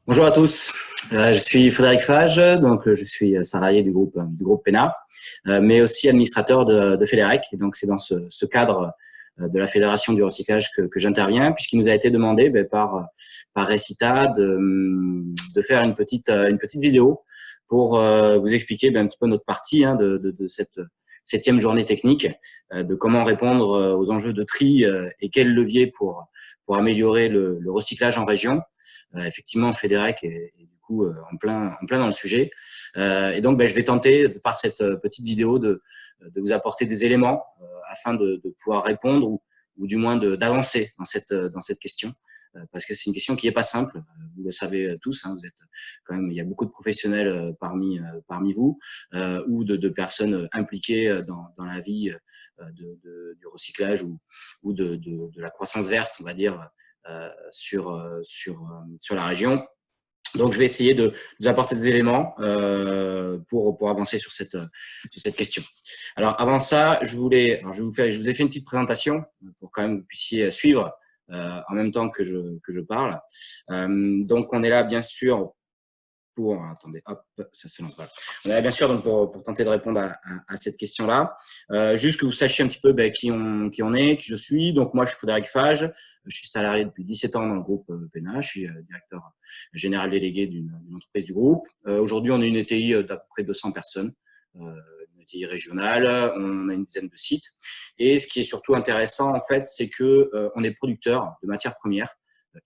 Bonjour à tous, je suis Frédéric Fage, donc je suis salarié du groupe PENA, mais aussi administrateur de Fédérec. Et donc c'est dans ce cadre de la Fédération du recyclage que j'interviens, puisqu'il nous a été demandé par Recita de faire une petite vidéo pour vous expliquer un petit peu notre partie de cette septième journée technique, de comment répondre aux enjeux de tri et quels leviers pour améliorer le recyclage en région. Effectivement, Fédérec est du coup en plein dans le sujet. Et donc, je vais tenter, par cette petite vidéo, de vous apporter des éléments afin de pouvoir répondre ou du moins d'avancer dans cette question. Parce que c'est une question qui n'est pas simple. Vous le savez tous, hein, vous êtes quand même, il y a beaucoup de professionnels parmi vous ou de personnes impliquées dans la vie du recyclage ou de la croissance verte, on va dire, sur la région. Donc, je vais essayer de vous apporter des éléments pour avancer sur cette question. Alors, avant ça, je vous ai fait une petite présentation pour quand même que vous puissiez suivre en même temps que je parle. Donc, on est là, bien sûr, attendez, hop, ça se lance. Voilà. On est là, bien sûr, donc pour tenter de répondre à cette question-là. Juste que vous sachiez un petit peu qui on est, qui je suis. Donc, moi, je suis Frédéric Fage. Je suis salarié depuis 17 ans dans le groupe PENA. Je suis directeur général délégué d'une entreprise du groupe. Aujourd'hui, on est une ETI d'à peu près 200 personnes, une ETI régionale. On a une dizaine de sites. Et ce qui est surtout intéressant, en fait, c'est que on est producteur de matières premières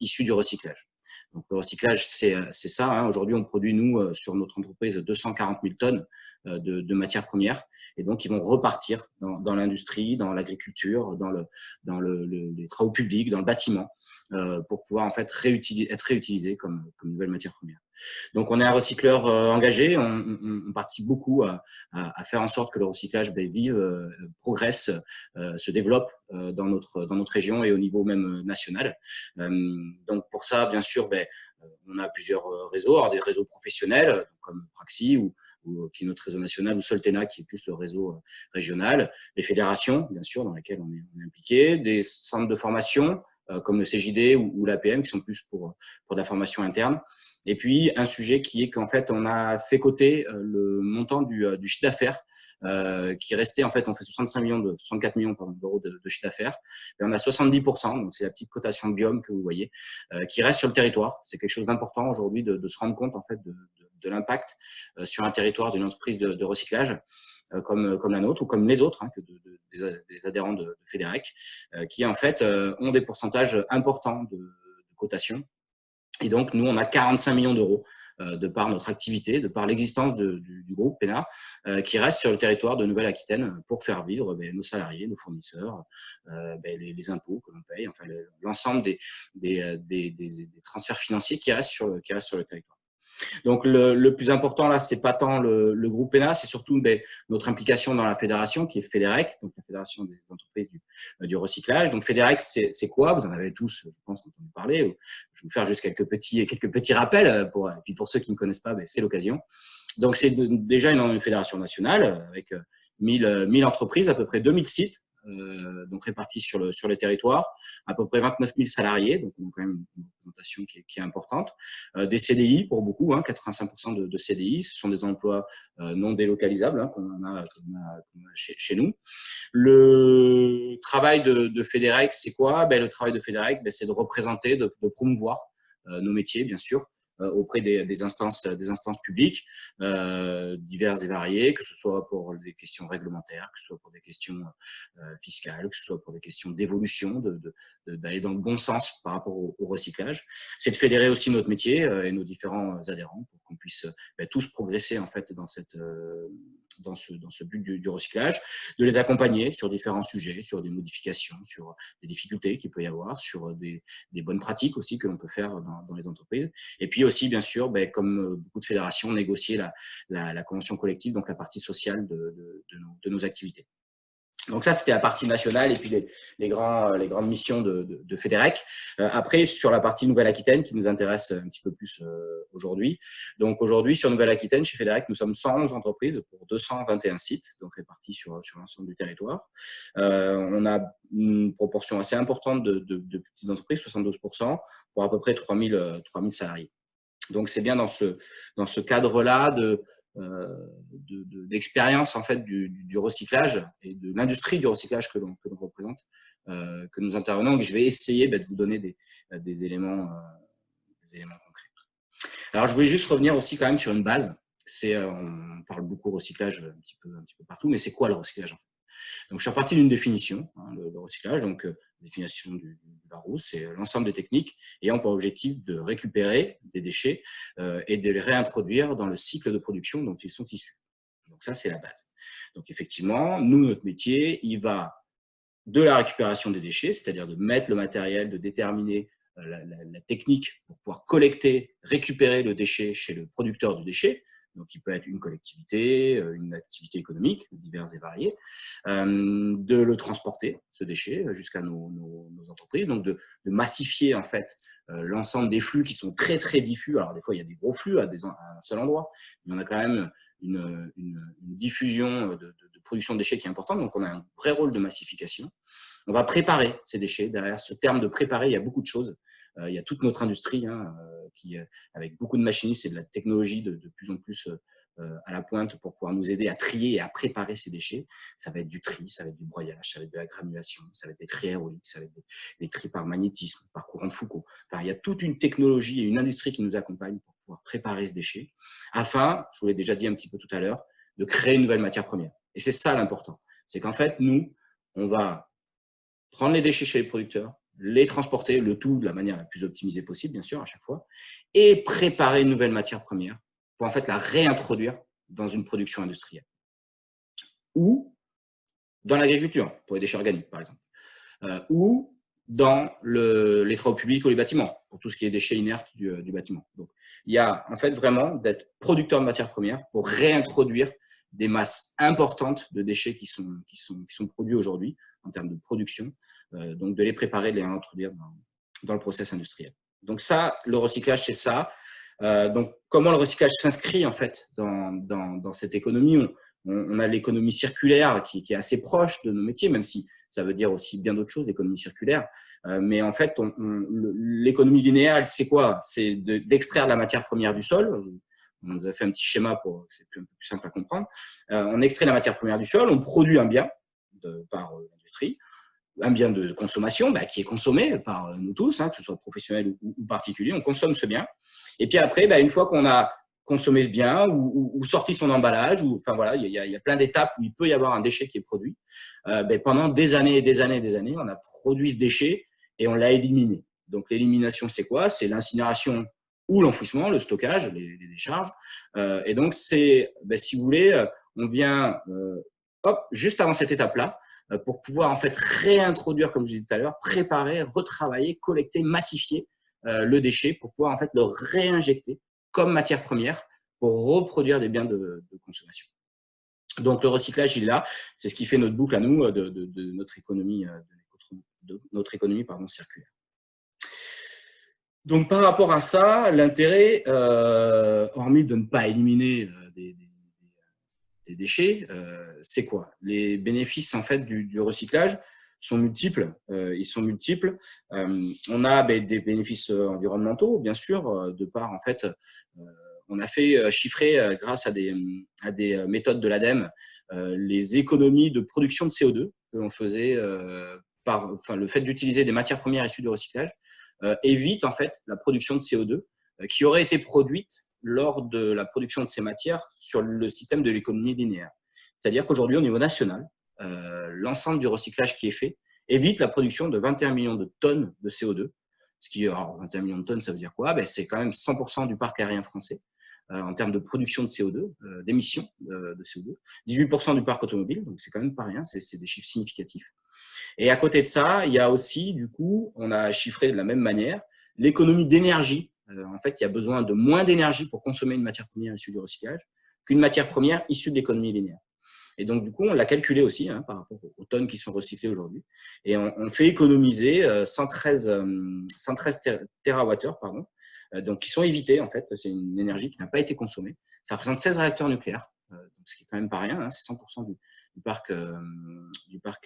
issues du recyclage. Donc, le recyclage, c'est ça. Hein. Aujourd'hui, on produit, nous, sur notre entreprise, 240 000 tonnes de matières premières. Et donc, ils vont repartir dans l'industrie, dans l'agriculture, dans les travaux publics, dans le bâtiment, pour pouvoir en fait être réutilisés comme nouvelle matière première. Donc, on est un recycleur engagé. On participe beaucoup à faire en sorte que le recyclage vive, progresse, se développe dans notre région et au niveau même national. Donc, pour ça, bien sûr, on a plusieurs réseaux, alors des réseaux professionnels comme Praxi ou qui est notre réseau national, ou Soltena, qui est plus le réseau régional, les fédérations, bien sûr, dans lesquelles on est impliqué, des centres de formation, comme le CJD ou l'APM, qui sont plus pour de la formation interne. Et puis, un sujet qui est qu'en fait, on a fait coter le montant du chiffre d'affaires qui restait, en fait, on fait 64 millions d'euros de chiffre d'affaires. Et on a 70%, donc c'est la petite cotation de Biome que vous voyez, qui reste sur le territoire. C'est quelque chose d'important aujourd'hui de se rendre compte, en fait, de l'impact sur un territoire d'une entreprise de recyclage. Comme la nôtre ou comme les autres, des adhérents de Fédérec, qui en fait ont des pourcentages importants de cotation. Et donc, nous, on a 45 millions d'euros de par notre activité, de par l'existence du groupe PENA, qui reste sur le territoire de Nouvelle-Aquitaine pour faire vivre nos salariés, nos fournisseurs, les impôts que l'on paye, enfin l'ensemble des transferts financiers qui restent sur le territoire. Donc, le plus important, là, c'est pas tant le groupe PENA, c'est surtout notre implication dans la fédération, qui est Fédérec, donc la Fédération des entreprises du recyclage. Donc, Fédérec, c'est quoi? Vous en avez tous, je pense, entendu parler. Je vais vous faire juste quelques petits rappels. Et puis, pour ceux qui ne connaissent pas, c'est l'occasion. Donc, c'est déjà une fédération nationale avec 1000 entreprises, à peu près 2000 sites, donc répartis sur le territoire, à peu près 29 000 salariés, donc on a quand même une représentation qui est importante. Des CDI pour beaucoup, 85% de CDI, ce sont des emplois non délocalisables qu'on a chez nous. Le travail de Fédérec, c'est quoi? Le travail de Fédérec, c'est de représenter, de promouvoir nos métiers, bien sûr, auprès des instances publiques diverses et variées, que ce soit pour des questions réglementaires, que ce soit pour des questions fiscales, que ce soit pour des questions d'évolution, d'aller dans le bon sens par rapport au recyclage. C'est de fédérer aussi notre métier et nos différents adhérents pour qu'on puisse tous progresser en fait dans ce but du recyclage, de les accompagner sur différents sujets, sur des modifications, sur des difficultés qu'il peut y avoir, sur des bonnes pratiques aussi que l'on peut faire dans les entreprises. Et puis aussi, bien sûr, comme beaucoup de fédérations, négocier la convention collective, donc la partie sociale de nos activités. Donc ça, c'était la partie nationale et puis les grandes missions de Fédérec. Après, sur la partie Nouvelle-Aquitaine, qui nous intéresse un petit peu plus aujourd'hui. Donc aujourd'hui, sur Nouvelle-Aquitaine, chez Fédérec, nous sommes 111 entreprises pour 221 sites, donc répartis sur l'ensemble du territoire. On a une proportion assez importante de petites entreprises, 72%, pour à peu près 3000 salariés. Donc, c'est bien dans ce cadre-là d'expérience en fait du recyclage et de l'industrie du recyclage que l'on représente, que nous intervenons. Et je vais essayer de vous donner des éléments concrets. Alors, je voulais juste revenir aussi quand même sur une base. On parle beaucoup recyclage un petit peu partout, mais c'est quoi le recyclage en fait? Donc, je suis reparti d'une définition, hein, le recyclage. Donc, définition du Larousse, c'est l'ensemble des techniques ayant pour objectif de récupérer des déchets et de les réintroduire dans le cycle de production dont ils sont issus. Donc, ça, c'est la base. Donc, effectivement, nous, notre métier, il va de la récupération des déchets, c'est-à-dire de mettre le matériel, de déterminer la technique pour pouvoir collecter, récupérer le déchet chez le producteur du déchet. Donc, il peut être une collectivité, une activité économique, diverses et variées, de le transporter, ce déchet, jusqu'à nos entreprises. Donc, de massifier, en fait, l'ensemble des flux qui sont très, très diffus. Alors, des fois, il y a des gros flux à un seul endroit, mais on a quand même une diffusion de production de déchets qui est importante. Donc, on a un vrai rôle de massification. On va préparer ces déchets. Derrière ce terme de préparer, il y a beaucoup de choses. Il y a toute notre industrie qui, avec beaucoup de machinistes et de la technologie de plus en plus à la pointe pour pouvoir nous aider à trier et à préparer ces déchets. Ça va être du tri, ça va être du broyage, ça va être de la granulation, ça va être des tri aéroliques, ça va être des tri par magnétisme, par courant de Foucault. Enfin, il y a toute une technologie et une industrie qui nous accompagne pour pouvoir préparer ce déchet afin, je vous l'ai déjà dit un petit peu tout à l'heure, de créer une nouvelle matière première. Et c'est ça l'important. C'est qu'en fait, nous, on va prendre les déchets chez les producteurs, les transporter, le tout de la manière la plus optimisée possible, bien sûr, à chaque fois, et préparer une nouvelle matière première pour en fait la réintroduire dans une production industrielle. Ou dans l'agriculture, pour les déchets organiques, par exemple. Ou dans les travaux publics ou les bâtiments, pour tout ce qui est déchets inertes du bâtiment. Donc, il y a en fait vraiment d'être producteur de matières premières pour réintroduire des masses importantes de déchets qui sont produits aujourd'hui en termes de production, donc de les préparer, de les réintroduire dans le process industriel. Donc ça, le recyclage, c'est ça. Donc comment le recyclage s'inscrit en fait dans cette économie? On a l'économie circulaire qui est assez proche de nos métiers, même si ça veut dire aussi bien d'autres choses, l'économie circulaire. Mais en fait, l'économie linéaire, c'est quoi? C'est d'extraire de la matière première du sol. On nous a fait un petit schéma pour que c'est un peu plus simple à comprendre. On extrait la matière première du sol, on produit un bien par l'industrie, un bien de consommation qui est consommé par nous tous, que ce soit professionnel ou particulier. On consomme ce bien. Et puis après, une fois qu'on a consommé ce bien ou sorti son emballage, enfin voilà, il y a plein d'étapes où il peut y avoir un déchet qui est produit. Pendant des années et des années et des années, on a produit ce déchet et on l'a éliminé. Donc l'élimination, c'est quoi? C'est l'incinération ou l'enfouissement, le stockage, les décharges. Et donc c'est, si vous voulez, on vient juste avant cette étape-là, pour pouvoir en fait réintroduire, comme je disais tout à l'heure, préparer, retravailler, collecter, massifier le déchet pour pouvoir en fait le réinjecter comme matière première pour reproduire des biens de consommation. Donc le recyclage, il est là. C'est ce qui fait notre boucle à nous de notre économie, circulaire. Donc par rapport à ça, l'intérêt, hormis de ne pas éliminer des déchets, c'est quoi? Les bénéfices en fait du recyclage sont multiples. Ils sont multiples. On a des bénéfices environnementaux, bien sûr, de par en fait, on a fait chiffrer grâce à des méthodes de l'ADEME les économies de production de CO2 que l'on faisait par le fait d'utiliser des matières premières issues du recyclage évite en fait la production de CO2 qui aurait été produite lors de la production de ces matières sur le système de l'économie linéaire. C'est-à-dire qu'aujourd'hui, au niveau national, l'ensemble du recyclage qui est fait évite la production de 21 millions de tonnes de CO2. Ce qui, alors, 21 millions de tonnes, ça veut dire quoi? C'est quand même 100% du parc aérien français en termes de production de CO2, d'émissions de CO2. 18% du parc automobile, donc c'est quand même pas rien, c'est des chiffres significatifs. Et à côté de ça, il y a aussi, du coup, on a chiffré de la même manière, l'économie d'énergie. En fait, il y a besoin de moins d'énergie pour consommer une matière première issue du recyclage qu'une matière première issue de l'économie linéaire. Et donc, du coup, on l'a calculé aussi par rapport aux tonnes qui sont recyclées aujourd'hui. Et on fait économiser 113 TWh, pardon, donc qui sont évités, en fait. C'est une énergie qui n'a pas été consommée. Ça représente 16 réacteurs nucléaires, donc ce qui est quand même pas rien, c'est 100% du parc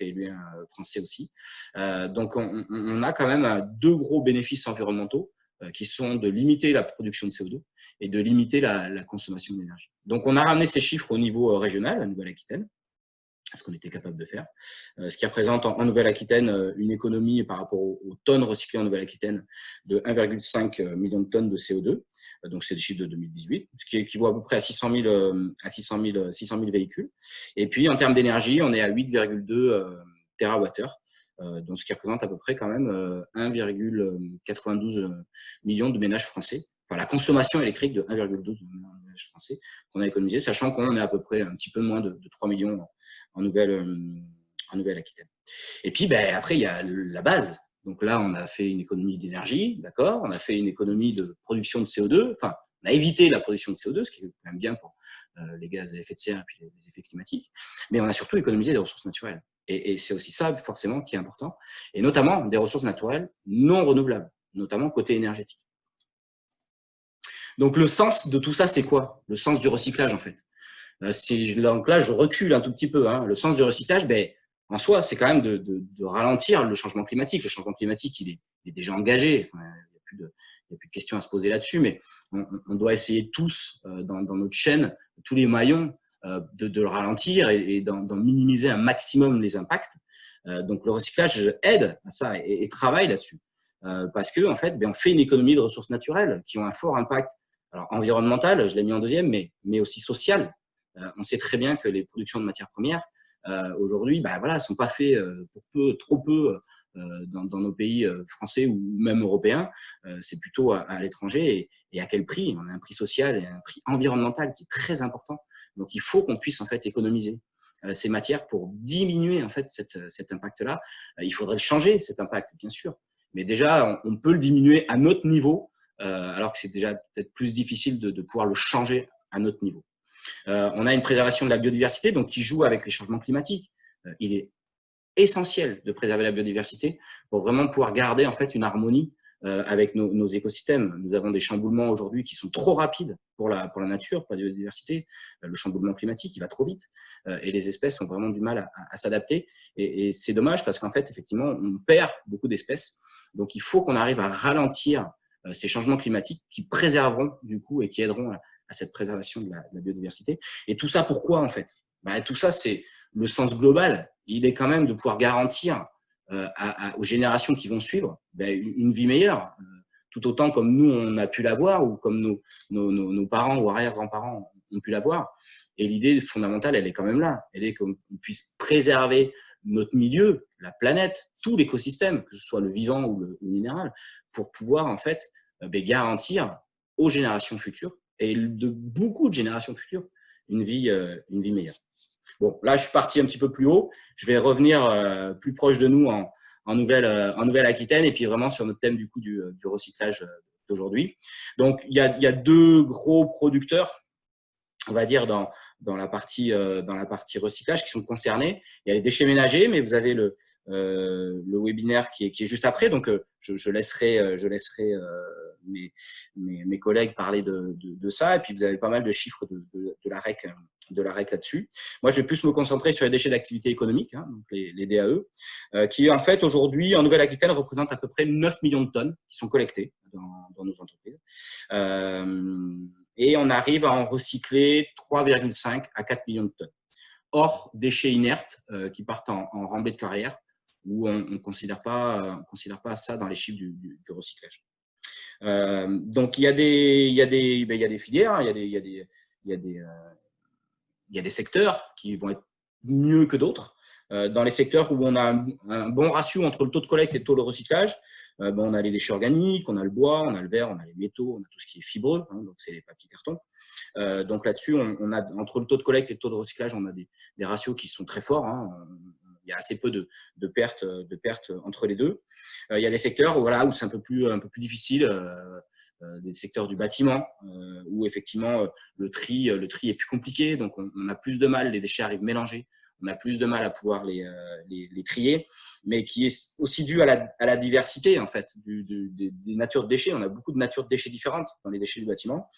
éolien français aussi. Donc, on a quand même deux gros bénéfices environnementaux qui sont de limiter la production de CO2 et de limiter la consommation d'énergie. Donc, on a ramené ces chiffres au niveau régional, à Nouvelle-Aquitaine, ce qu'on était capable de faire, ce qui représente en Nouvelle-Aquitaine une économie par rapport aux tonnes recyclées en Nouvelle-Aquitaine de 1,5 million de tonnes de CO2. Donc, c'est des chiffres de 2018, ce qui équivaut à peu près à 600 000 véhicules. Et puis, en termes d'énergie, on est à 8,2 TWh, donc ce qui représente à peu près quand même 1,92 million de ménages français. Enfin, la consommation électrique de 1,12 million de ménages français qu'on a économisé, sachant qu'on est à peu près un petit peu moins de 3 millions en Nouvelle-Aquitaine. Et puis, après, il y a la base. Donc là, on a fait une économie d'énergie, d'accord. On a fait une économie de production de CO2. Enfin, on a évité la production de CO2, ce qui est quand même bien pour les gaz à effet de serre et puis les effets climatiques. Mais on a surtout économisé des ressources naturelles. Et c'est aussi ça, forcément, qui est important. Et notamment des ressources naturelles non renouvelables, notamment côté énergétique. Donc, le sens de tout ça, c'est quoi? Le sens du recyclage, en fait. Donc là, je recule un tout petit peu. Le sens du recyclage, en soi, c'est quand même de ralentir le changement climatique. Le changement climatique, il est déjà engagé. Enfin, il n'y a plus de questions à se poser là-dessus, mais on doit essayer tous, dans notre chaîne, tous les maillons, de le ralentir et d'en minimiser un maximum les impacts. Donc, le recyclage aide à ça et travaille là-dessus. Parce que, en fait, on fait une économie de ressources naturelles qui ont un fort impact, alors environnemental, je l'ai mis en deuxième, mais aussi social. On sait très bien que les productions de matières premières, aujourd'hui, sont pas faites pour trop peu dans nos pays français ou même européens. C'est plutôt à l'étranger et à quel prix? On a un prix social et un prix environnemental qui est très important. Donc, il faut qu'on puisse en fait économiser ces matières pour diminuer en fait cet impact-là. Il faudrait le changer, cet impact, bien sûr. Mais déjà, on peut le diminuer à notre niveau, alors que c'est déjà peut-être plus difficile de pouvoir le changer à notre niveau. On a une préservation de la biodiversité, donc qui joue avec les changements climatiques. Il est essentiel de préserver la biodiversité pour vraiment pouvoir garder en fait une harmonie avec nos écosystèmes. Nous avons des chamboulements aujourd'hui qui sont trop rapides pour la nature, pour la biodiversité. Le chamboulement climatique, il va trop vite et les espèces ont vraiment du mal à s'adapter. Et c'est dommage parce qu'en fait, effectivement, on perd beaucoup d'espèces. Donc, il faut qu'on arrive à ralentir ces changements climatiques qui préserveront du coup et qui aideront à cette préservation de la biodiversité. Et tout ça, pourquoi en fait? Tout ça, c'est le sens global. Il est quand même de pouvoir garantir aux générations qui vont suivre une vie meilleure, tout autant comme nous, on a pu l'avoir ou comme nos parents ou arrière-grands-parents ont pu l'avoir. Et l'idée fondamentale, elle est quand même là. Elle est qu'on puisse préserver notre milieu, la planète, tout l'écosystème, que ce soit le vivant ou le minéral, pour pouvoir en fait garantir aux générations futures et de beaucoup de générations futures une vie meilleure. Bon, là, je suis parti un petit peu plus haut. Je vais revenir plus proche de nous en Nouvelle-Aquitaine et puis vraiment sur notre thème du coup du recyclage d'aujourd'hui. Donc, il y a deux gros producteurs, on va dire, dans la partie recyclage qui sont concernés. Il y a les déchets ménagers, mais vous avez le webinaire qui est juste après. Donc, je laisserai mes collègues parler de ça. Et puis, vous avez pas mal de chiffres de la REC là-dessus. Moi, je vais plus me concentrer sur les déchets d'activité économique, donc les DAE, qui en fait aujourd'hui en Nouvelle-Aquitaine représentent à peu près 9 millions de tonnes qui sont collectées dans nos entreprises. Et on arrive à en recycler 3,5 à 4 millions de tonnes. Hors déchets inertes qui partent en remblai de carrière, où on ne considère pas ça dans les chiffres du recyclage. Donc, il y a des filières, il y a des secteurs qui vont être mieux que d'autres. Dans les secteurs où on a un bon ratio entre le taux de collecte et le taux de recyclage, on a les déchets organiques, on a le bois, on a le verre, on a les métaux, on a tout ce qui est fibreux, donc c'est les papiers cartons. Donc là-dessus, on a entre le taux de collecte et le taux de recyclage, on a des ratios qui sont très forts. Il y a assez peu de pertes entre les deux. Il y a des secteurs où c'est un peu plus difficile. Des secteurs du bâtiment où effectivement le tri est plus compliqué, donc on a plus de mal, les déchets arrivent mélangés on a plus de mal à pouvoir les trier, mais qui est aussi dû à la diversité en fait des natures de déchets. On a beaucoup de natures de déchets différentes dans les déchets du bâtiment.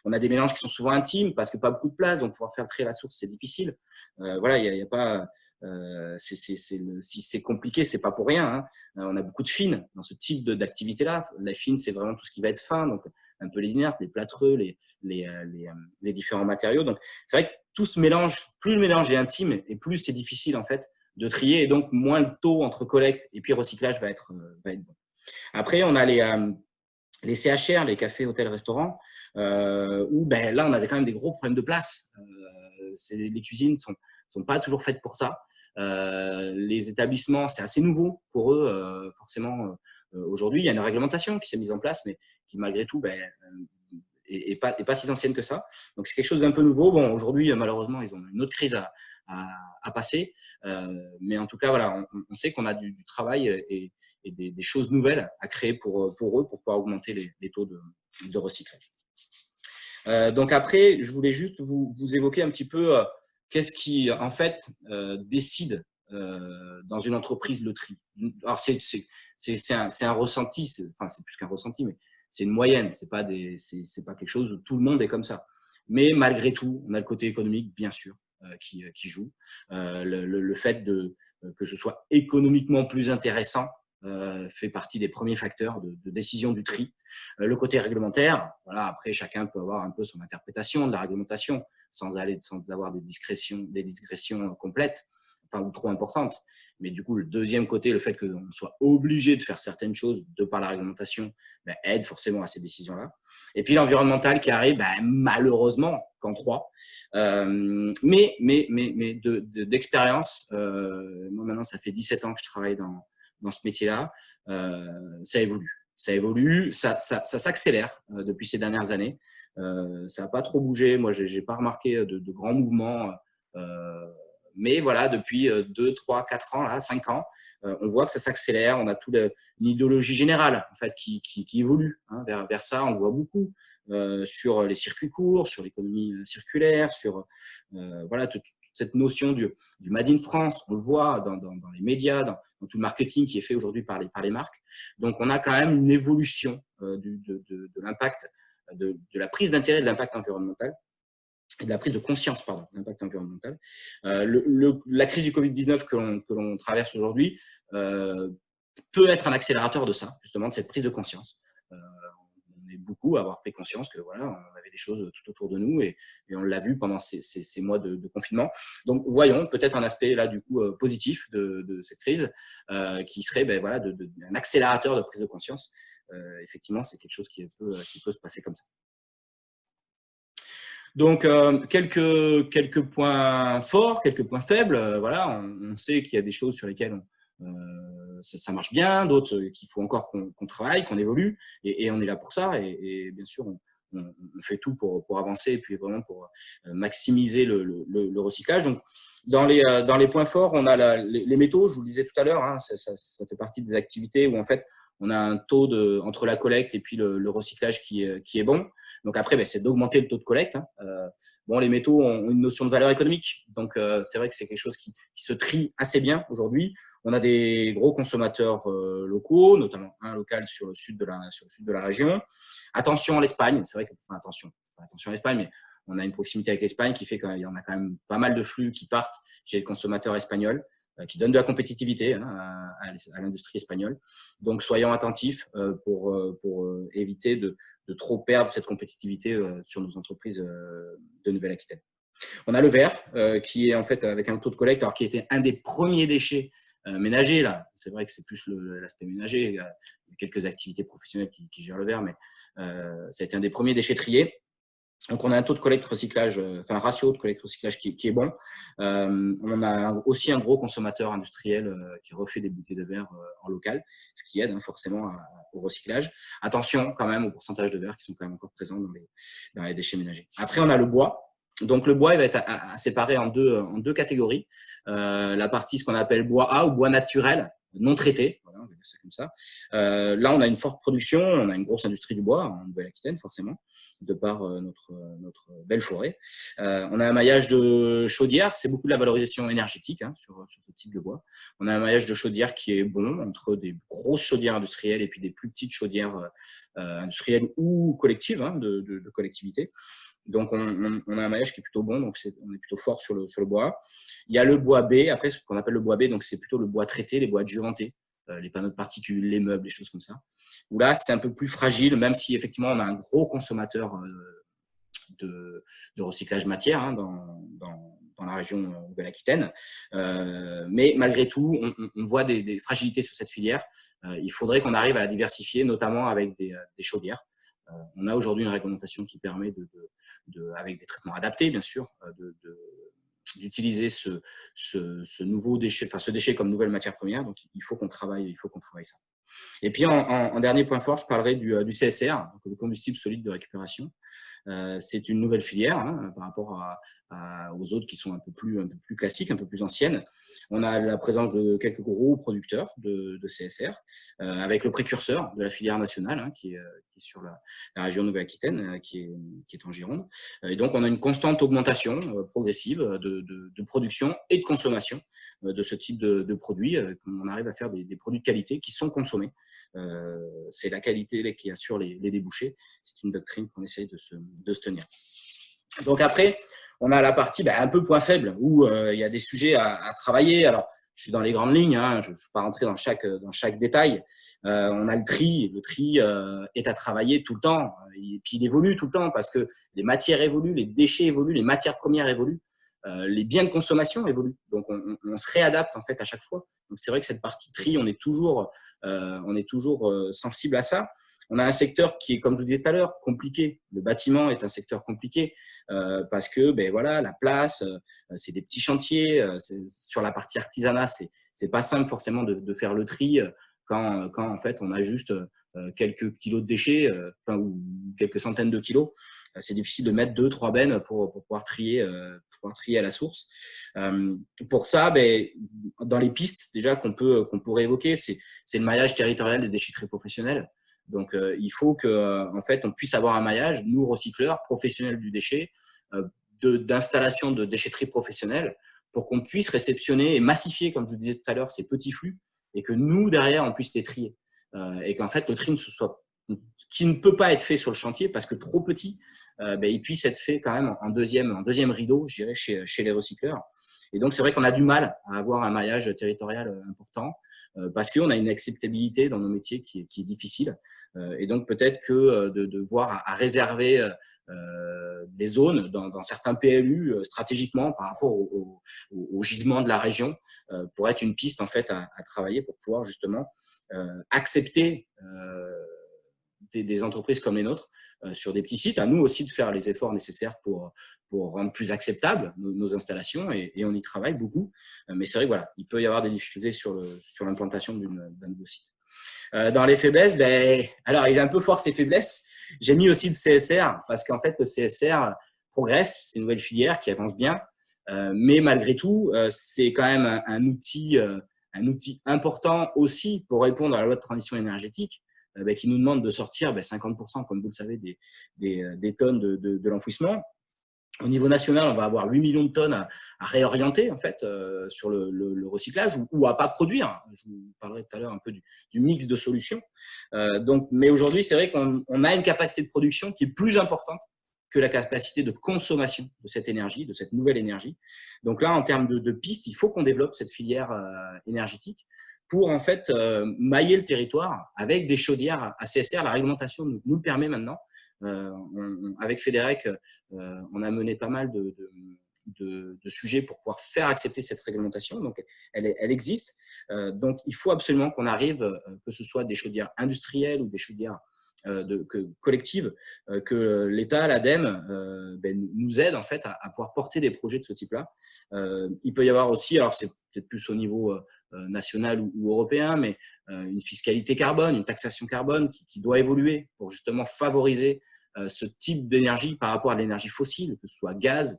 On a des mélanges qui sont souvent intimes parce que pas beaucoup de place, donc pouvoir faire le tri à la source, c'est difficile. Voilà, il y a pas, si c'est compliqué, c'est pas pour rien. Hein. On a beaucoup de fines dans ce type d'activité-là. La fine, c'est vraiment tout ce qui va être fin, donc un peu les inertes, les plâtreux, les différents matériaux. Donc, c'est vrai que tout se mélange, plus le mélange est intime et plus c'est difficile en fait de trier, et donc moins le taux entre collecte et puis recyclage va être bon. Après, on a les CHR, les cafés, hôtels, restaurants, où là, on a quand même des gros problèmes de place. Les cuisines sont pas toujours faites pour ça. Les établissements, c'est assez nouveau pour eux, forcément. Aujourd'hui, il y a une réglementation qui s'est mise en place, mais qui malgré tout est pas si ancienne que ça. Donc, c'est quelque chose d'un peu nouveau. Bon, aujourd'hui, malheureusement, ils ont une autre crise à passer. Mais en tout cas, voilà, on sait qu'on a du travail et des choses nouvelles à créer pour eux, pour pouvoir augmenter les taux de recyclage. Donc après, je voulais juste vous évoquer un petit peu qu'est-ce qui, en fait, décide dans une entreprise le tri. Alors, c'est un ressenti, enfin, c'est plus qu'un ressenti, mais c'est une moyenne, c'est pas quelque chose où tout le monde est comme ça. Mais malgré tout, on a le côté économique, bien sûr, qui joue. Le fait que ce soit économiquement plus intéressant fait partie des premiers facteurs de décision du tri. Le côté réglementaire, voilà, après chacun peut avoir un peu son interprétation de la réglementation sans avoir des digressions complètes, enfin ou trop importantes. Mais du coup, le deuxième côté, le fait qu'on soit obligé de faire certaines choses de par la réglementation, aide forcément à ces décisions-là. Et puis l'environnemental qui arrive, malheureusement, qu'en 3. Mais d'expérience, moi maintenant, ça fait 17 ans que je travaille dans ce métier-là, ça évolue. Ça évolue, ça s'accélère depuis ces dernières années. Ça n'a pas trop bougé. Moi, je n'ai pas remarqué de grands mouvements. Mais voilà, depuis 2, 3, 4 ans, là, 5 ans, on voit que ça s'accélère. On a toute une idéologie générale en fait, qui évolue vers ça. On le voit beaucoup sur les circuits courts, sur l'économie circulaire, sur voilà, toute cette notion du Made in France. On le voit dans les médias, dans tout le marketing qui est fait aujourd'hui par les marques. Donc, on a quand même une évolution de l'impact, de la prise d'intérêt de l'impact environnemental et de la prise de conscience de l'impact environnemental. La crise du Covid-19 que l'on traverse aujourd'hui peut être un accélérateur de ça, justement, de cette prise de conscience. On est beaucoup à avoir pris conscience que voilà, on avait des choses tout autour de nous et on l'a vu pendant ces mois de confinement. Donc, voyons peut-être un aspect là du coup positif de cette crise qui serait voilà, un accélérateur de prise de conscience. Effectivement, c'est quelque chose qui peut se passer comme ça. Donc, quelques points forts, quelques points faibles. Voilà, on sait qu'il y a des choses sur lesquelles ça marche bien, d'autres qu'il faut encore qu'on travaille, qu'on évolue, et on est là pour ça. Et bien sûr, on fait tout pour avancer et puis vraiment pour maximiser le recyclage. Donc, dans les points forts, on a les métaux, je vous le disais tout à l'heure, hein, ça fait partie des activités où en fait, on a un taux entre la collecte et puis le recyclage qui est bon. Donc après, c'est d'augmenter le taux de collecte. Hein. Bon, les métaux ont une notion de valeur économique. Donc, c'est vrai que c'est quelque chose qui se trie assez bien aujourd'hui. On a des gros consommateurs locaux, notamment un local sur le sud de la région. Attention à l'Espagne. C'est vrai que, enfin, attention à l'Espagne, mais on a une proximité avec l'Espagne qui fait qu'il y en a quand même pas mal de flux qui partent chez les consommateurs espagnols, qui donnent de la compétitivité à l'industrie espagnole. Donc, soyons attentifs pour éviter de trop perdre cette compétitivité sur nos entreprises de Nouvelle-Aquitaine. On a le verre qui est en fait avec un taux de collecte, alors qui était un des premiers déchets ménagers. Là, c'est vrai que c'est plus l'aspect ménager. Il y a quelques activités professionnelles qui gèrent le verre, mais ça a été un des premiers déchets triés. Donc, on a un taux de collecte-recyclage, un ratio de collecte-recyclage qui est bon. On a aussi un gros consommateur industriel qui refait des bouteilles de verre en local, ce qui aide forcément au recyclage. Attention quand même aux pourcentages de verre qui sont quand même encore présents dans les déchets ménagers. Après, on a le bois. Donc, le bois, il va être séparé en deux catégories. La partie, ce qu'on appelle bois A ou bois naturel, non traitées, voilà, on va dire ça comme ça. Là, on a une forte production, on a une grosse industrie du bois en Nouvelle-Aquitaine, forcément, de par notre belle forêt. On a un maillage de chaudières, c'est beaucoup de la valorisation énergétique sur ce type de bois. On a un maillage de chaudières qui est bon entre des grosses chaudières industrielles et puis des plus petites chaudières industrielles ou collectives, de collectivités. Donc, on a un maillage qui est plutôt bon, donc on est plutôt fort sur le bois. Il y a le bois B, après, ce qu'on appelle le bois B, donc c'est plutôt le bois traité, les bois adjuvantés, les panneaux de particules, les meubles, les choses comme ça. Où là, c'est un peu plus fragile, même si effectivement, on a un gros consommateur de recyclage matière dans la région Nouvelle-Aquitaine. Mais malgré tout, on voit des fragilités sur cette filière. Il faudrait qu'on arrive à la diversifier, notamment avec des chaudières. On a aujourd'hui une réglementation qui permet, avec des traitements adaptés, bien sûr, d'utiliser ce nouveau déchet, ce déchet comme nouvelle matière première. Donc, il faut qu'on travaille ça. Et puis, en dernier point fort, je parlerai du CSR, donc le combustible solide de récupération. C'est une nouvelle filière par rapport aux autres qui sont un peu plus classiques, un peu plus anciennes. On a la présence de quelques gros producteurs de CSR, avec le précurseur de la filière nationale qui est sur la région Nouvelle-Aquitaine, qui est en Gironde. Et donc, on a une constante augmentation progressive de production et de consommation de ce type de produits. On arrive à faire des produits de qualité qui sont consommés. C'est la qualité qui assure les débouchés. C'est une doctrine qu'on essaye de se tenir. Donc après, on a la partie un peu point faible où il y a des sujets à travailler. Alors, je suis dans les grandes lignes, je ne vais pas rentrer dans chaque détail. On a le tri. Le tri est à travailler tout le temps. Et puis, il évolue tout le temps parce que les matières évoluent, les déchets évoluent, les matières premières évoluent. Les biens de consommation évoluent. Donc, on se réadapte en fait à chaque fois. Donc, c'est vrai que cette partie tri, on est toujours sensible à ça. On a un secteur qui est, comme je vous disais tout à l'heure, compliqué. Le bâtiment est un secteur compliqué parce que, la place, c'est des petits chantiers. Sur la partie artisanat, c'est pas simple forcément de faire le tri quand en fait on a juste quelques kilos de déchets, ou quelques centaines de kilos. C'est difficile de mettre 2-3 bennes pour pouvoir trier à la source. Pour ça, dans les pistes déjà qu'on pourrait évoquer, c'est le maillage territorial des déchetteries professionnelles. Donc, il faut qu'en fait, on puisse avoir un maillage, nous, recycleurs, professionnels du déchet, d'installation de déchetterie professionnelle pour qu'on puisse réceptionner et massifier, comme je vous disais tout à l'heure, ces petits flux et que nous, derrière, on puisse les trier. Et qu'en fait, le tri qui ne peut pas être fait sur le chantier parce que trop petit, il puisse être fait quand même en deuxième rideau, je dirais, chez les recycleurs. Et donc, c'est vrai qu'on a du mal à avoir un maillage territorial important parce qu'on a une acceptabilité dans nos métiers qui est difficile. Et donc, peut-être que de voir à réserver des zones dans certains PLU stratégiquement par rapport au gisement de la région pourrait être une piste en fait à travailler pour pouvoir justement accepter des entreprises comme les nôtres sur des petits sites. À nous aussi de faire les efforts nécessaires pour rendre plus acceptables nos installations et on y travaille beaucoup. Mais c'est vrai que il peut y avoir des difficultés sur l'implantation d'un nouveau site. Dans les faiblesses, alors il est un peu fort ces faiblesses. J'ai mis aussi le CSR parce qu'en fait le CSR progresse, c'est une nouvelle filière qui avance bien, mais malgré tout, c'est quand même un outil important aussi pour répondre à la loi de transition énergétique qui nous demande de sortir 50%, comme vous le savez, des tonnes de l'enfouissement. Au niveau national, on va avoir 8 millions de tonnes à réorienter en fait sur le recyclage ou à pas produire. Je vous parlerai tout à l'heure un peu du mix de solutions. Mais aujourd'hui, c'est vrai qu'on a une capacité de production qui est plus importante que la capacité de consommation de cette énergie, de cette nouvelle énergie. Donc là, en termes de pistes, il faut qu'on développe cette filière énergétique pour en fait mailler le territoire avec des chaudières à CSR. La réglementation nous le permet maintenant. Avec Federec, on a mené pas mal de sujets pour pouvoir faire accepter cette réglementation. Donc, elle existe. Donc, il faut absolument qu'on arrive, que ce soit des chaudières industrielles ou des chaudières collectives, que l'État, l'ADEME, nous aide en fait à pouvoir porter des projets de ce type-là. Il peut y avoir aussi, alors c'est peut-être plus au niveau national ou européen, mais une fiscalité carbone, une taxation carbone qui doit évoluer pour justement favoriser ce type d'énergie par rapport à l'énergie fossile, que ce soit gaz,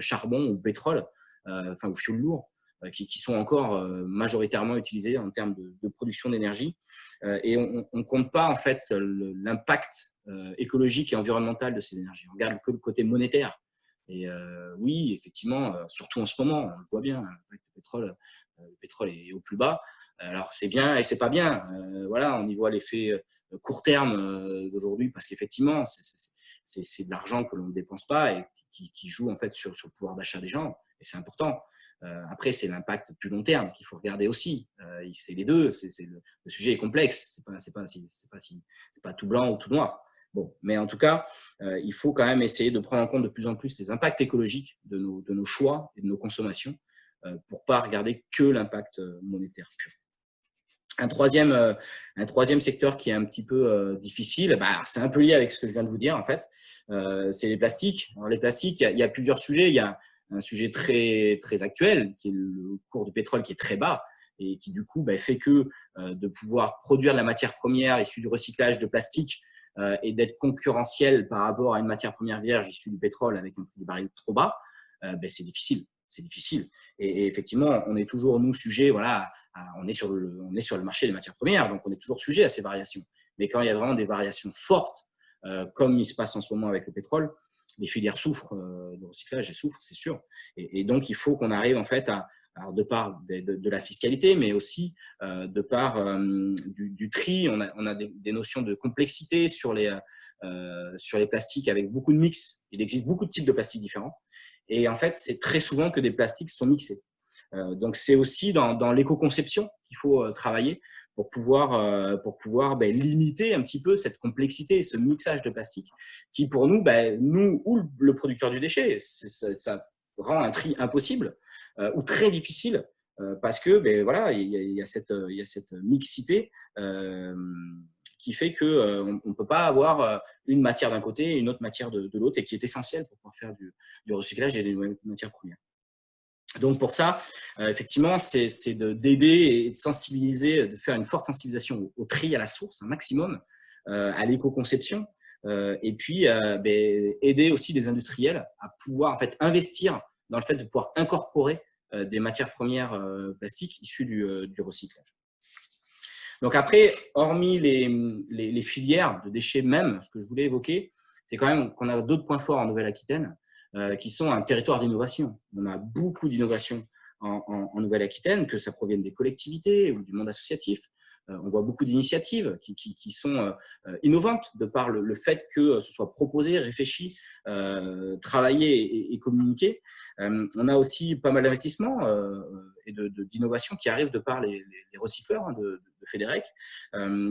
charbon ou pétrole, ou fioul lourd. qui sont encore majoritairement utilisés en termes de production d'énergie. Et on ne compte pas en fait l'impact écologique et environnemental de ces énergies. On regarde que le côté monétaire. Et oui, effectivement, surtout en ce moment, on le voit bien, le pétrole est au plus bas. Alors c'est bien et c'est pas bien. Voilà, on y voit l'effet court terme d'aujourd'hui parce qu'effectivement, c'est de l'argent que l'on ne dépense pas et qui joue en fait sur le pouvoir d'achat des gens. Et c'est important. Après, c'est l'impact plus long terme qu'il faut regarder aussi. C'est les deux. Le sujet est complexe. C'est pas tout blanc ou tout noir. Bon, mais en tout cas, il faut quand même essayer de prendre en compte de plus en plus les impacts écologiques de nos choix et de nos consommations pour pas regarder que l'impact monétaire pur. Un troisième secteur qui est un petit peu difficile, c'est un peu lié avec ce que je viens de vous dire en fait, c'est les plastiques. Alors, les plastiques, il y a plusieurs sujets. Il y a un sujet très, très actuel qui est le cours du pétrole qui est très bas et qui du coup fait que de pouvoir produire de la matière première issue du recyclage de plastique et d'être concurrentiel par rapport à une matière première vierge issue du pétrole avec un prix du baril trop bas, c'est difficile. C'est difficile. Et effectivement, on est toujours, nous, sujets, voilà, on est sur le marché des matières premières, donc on est toujours sujet à ces variations. Mais quand il y a vraiment des variations fortes, comme il se passe en ce moment avec le pétrole, les filières souffrent, le recyclage, elles souffrent, c'est sûr. Et donc, il faut qu'on arrive en fait alors de part de la fiscalité, mais aussi de part du tri. On a des notions de complexité sur les plastiques avec beaucoup de mix. Il existe beaucoup de types de plastiques différents. Et en fait, c'est très souvent que des plastiques sont mixés. Donc, c'est aussi dans l'éco-conception qu'il faut travailler pour pouvoir limiter un petit peu cette complexité, ce mixage de plastique qui, pour nous, nous ou le producteur du déchet, ça rend un tri impossible ou très difficile parce que voilà, il y a cette mixité qui fait qu'on ne peut pas avoir une matière d'un côté et une autre matière de l'autre et qui est essentielle pour pouvoir faire du recyclage et des nouvelles matières premières. Donc, pour ça, effectivement, c'est d'aider et de sensibiliser, de faire une forte sensibilisation au tri à la source, un maximum, à l'éco-conception, et puis aider aussi les industriels à pouvoir en fait, investir dans le fait de pouvoir incorporer des matières premières plastiques issues du recyclage. Donc après, hormis les filières de déchets même, ce que je voulais évoquer, c'est quand même qu'on a d'autres points forts en Nouvelle-Aquitaine qui sont un territoire d'innovation. On a beaucoup d'innovations en Nouvelle-Aquitaine, que ça provienne des collectivités ou du monde associatif. On voit beaucoup d'initiatives qui sont innovantes de par le fait que ce soit proposé, réfléchi, travaillé et communiqué. On a aussi pas mal d'investissements et d'innovations qui arrivent de par les recycleurs de Fédérec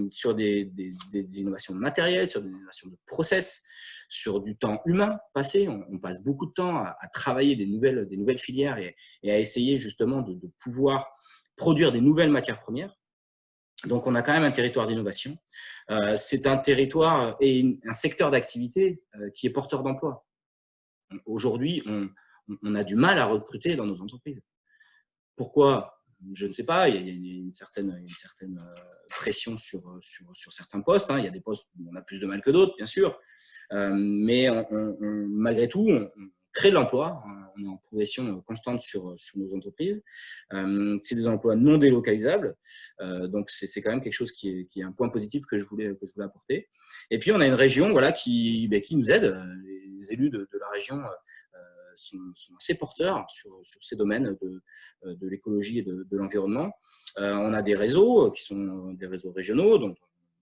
sur des innovations de matériel, sur des innovations de process, sur du temps humain passé. On passe beaucoup de temps à travailler des nouvelles filières et à essayer justement de pouvoir produire des nouvelles matières premières. Donc, on a quand même un territoire d'innovation. C'est un territoire et un secteur d'activité qui est porteur d'emploi. Aujourd'hui, on a du mal à recruter dans nos entreprises. Pourquoi ? Je ne sais pas. Il y a une certaine pression sur certains postes. Il y a des postes où on a plus de mal que d'autres, bien sûr. Mais malgré tout, on crée de l'emploi, on est en progression constante sur nos entreprises. C'est des emplois non délocalisables, donc c'est quand même quelque chose qui est un point positif que je voulais apporter. Et puis on a une région voilà, qui nous aide. Les élus de la région sont assez porteurs sur ces domaines de l'écologie et de l'environnement. On a des réseaux qui sont des réseaux régionaux, dont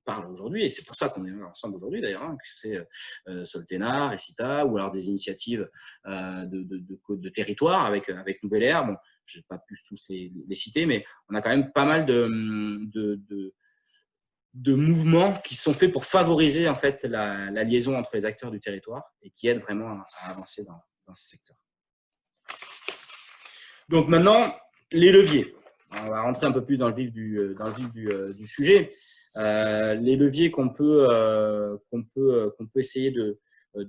parle aujourd'hui, et c'est pour ça qu'on est là ensemble aujourd'hui d'ailleurs, que c'est Soltenar, Recita, ou alors des initiatives de territoire avec Nouvelle Ère. Bon, je n'ai pas pu tous les citer, mais on a quand même pas mal de mouvements qui sont faits pour favoriser en fait la liaison entre les acteurs du territoire et qui aident vraiment à avancer dans ce secteur. Donc maintenant, les leviers. On va rentrer un peu plus dans le vif du sujet. Les leviers qu'on peut essayer de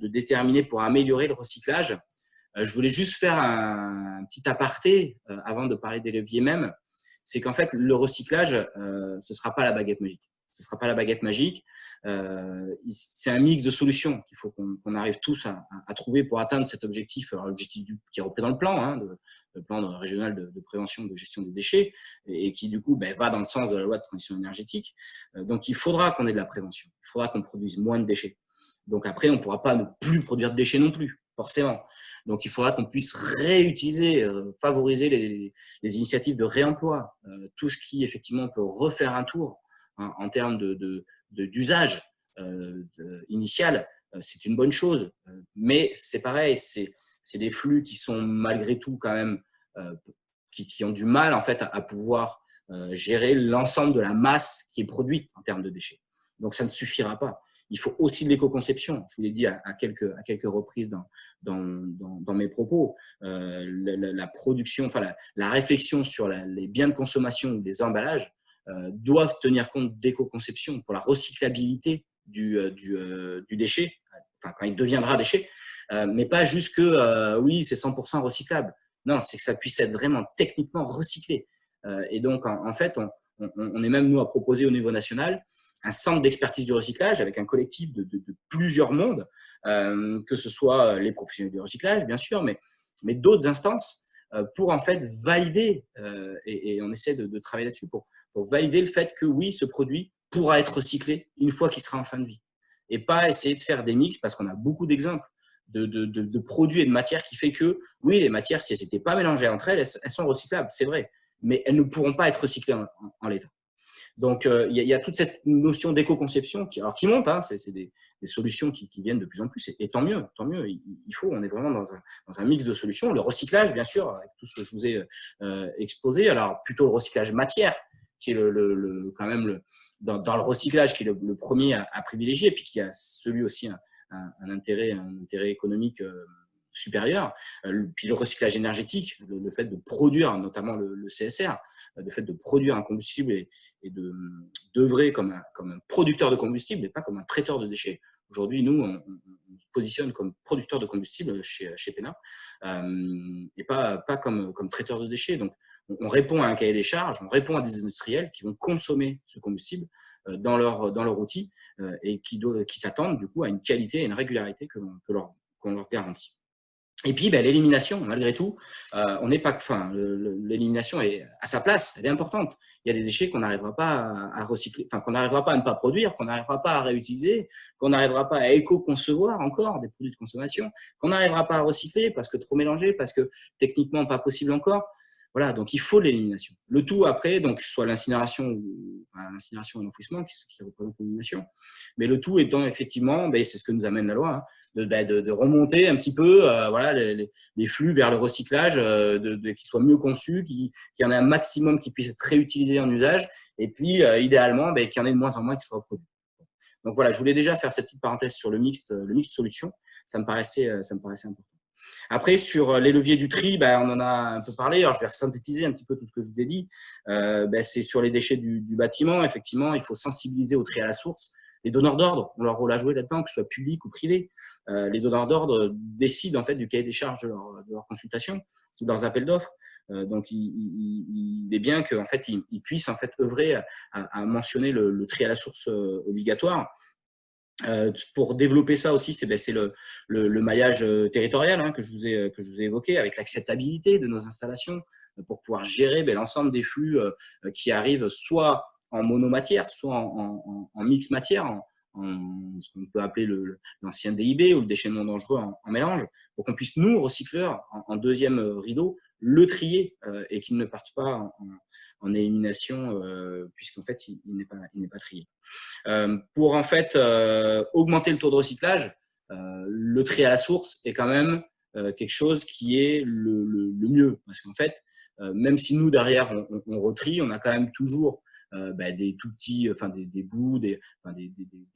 déterminer pour améliorer le recyclage. Je voulais juste faire un petit aparté avant de parler des leviers même. C'est qu'en fait, le recyclage, ce ne sera pas la baguette magique. ce ne sera pas la baguette magique. C'est un mix de solutions qu'il faut qu'on arrive tous à trouver pour atteindre cet objectif, l'objectif qui est repris dans le plan, hein, le plan régional de prévention de gestion des déchets, et qui du coup va dans le sens de la loi de transition énergétique. Donc il faudra qu'on ait de la prévention, il faudra qu'on produise moins de déchets. Donc après, on ne pourra pas ne plus produire de déchets non plus, forcément. Donc il faudra qu'on puisse réutiliser, favoriser les initiatives de réemploi, tout ce qui effectivement peut refaire un tour en termes d'usage initial, c'est une bonne chose. Mais c'est pareil, c'est des flux qui sont malgré tout quand même, qui ont du mal en fait à pouvoir gérer l'ensemble de la masse qui est produite en termes de déchets. Donc ça ne suffira pas. Il faut aussi de l'éco-conception. Je vous l'ai dit à quelques reprises dans mes propos. La production, enfin la réflexion sur les biens de consommation ou les emballages doivent tenir compte d'éco-conception pour la recyclabilité du déchet, enfin quand il deviendra déchet, mais pas juste que oui, c'est 100% recyclable. Non, c'est que ça puisse être vraiment techniquement recyclé. Et donc, en fait, on est même, nous, à proposer au niveau national un centre d'expertise du recyclage avec un collectif de plusieurs mondes, que ce soit les professionnels du recyclage, bien sûr, mais d'autres instances pour en fait valider, et on essaie de travailler là-dessus pour valider le fait que oui, ce produit pourra être recyclé une fois qu'il sera en fin de vie. Et pas essayer de faire des mix, parce qu'on a beaucoup d'exemples de produits et de matières qui fait que, oui, les matières, si elles n'étaient pas mélangées entre elles, elles sont recyclables, c'est vrai, mais elles ne pourront pas être recyclées en l'état. Donc, il y a toute cette notion d'éco-conception qui monte, hein, c'est des solutions qui viennent de plus en plus, et tant mieux, il faut, on est vraiment dans un mix de solutions. Le recyclage, bien sûr, avec tout ce que je vous ai exposé, alors plutôt le recyclage matière, qui est quand même dans le recyclage, qui est le premier à privilégier, et puis qui a celui aussi un intérêt économique supérieur. Puis le recyclage énergétique, le fait de produire, notamment le CSR, le fait de produire un combustible et d'œuvrer comme un producteur de combustible et pas comme un traiteur de déchets. Aujourd'hui, nous, on se positionne comme producteur de combustible chez PENA et pas comme traiteur de déchets. Donc, on répond à un cahier des charges, on répond à des industriels qui vont consommer ce combustible dans leur outil et qui s'attendent du coup à une qualité et une régularité qu'on leur garantit. Et puis, l'élimination, malgré tout, on n'est pas. Enfin, l'élimination est à sa place, elle est importante. Il y a des déchets qu'on n'arrivera pas à recycler, enfin qu'on n'arrivera pas à ne pas produire, qu'on n'arrivera pas à réutiliser, qu'on n'arrivera pas à éco-concevoir encore des produits de consommation, qu'on n'arrivera pas à recycler parce que trop mélangé, parce que techniquement pas possible encore. Voilà, donc il faut de l'élimination. Le tout après, donc soit l'incinération et l'enfouissement qui représente l'élimination, mais le tout étant effectivement, c'est ce que nous amène la loi, hein, de remonter un petit peu voilà, les flux vers le recyclage, qui soient mieux conçus, qu'il y en ait un maximum qui puisse être réutilisé en usage, et puis idéalement qu'il y en ait de moins en moins qui soient reproduits. Donc voilà, je voulais déjà faire cette petite parenthèse sur le mix solution, ça me paraissait important. Après, sur les leviers du tri, on en a un peu parlé. Alors, je vais synthétiser un petit peu tout ce que je vous ai dit. C'est sur les déchets du bâtiment. Effectivement, il faut sensibiliser au tri à la source. Les donneurs d'ordre ont leur rôle à jouer là-dedans, que ce soit public ou privé. Les donneurs d'ordre décident en fait du cahier des charges de leur consultation, de leurs appels d'offres. Donc, il est bien qu'en fait, ils puissent en fait œuvrer à mentionner le tri à la source obligatoire. Pour développer ça aussi, c'est le maillage territorial hein, que je vous ai évoqué, avec l'acceptabilité de nos installations pour pouvoir gérer l'ensemble des flux qui arrivent soit en monomatière, soit en mix matière, en ce qu'on peut appeler l'ancien DIB ou le déchet non dangereux en mélange, pour qu'on puisse, nous, recycleurs, en deuxième rideau, le trier et qu'il ne parte pas en élimination, puisqu'en fait, il n'est pas trié. Pour en fait augmenter le taux de recyclage, le tri à la source est quand même quelque chose qui est le mieux. Parce qu'en fait, même si nous, derrière, on retrie, on a quand même toujours des tout petits, des bouts, des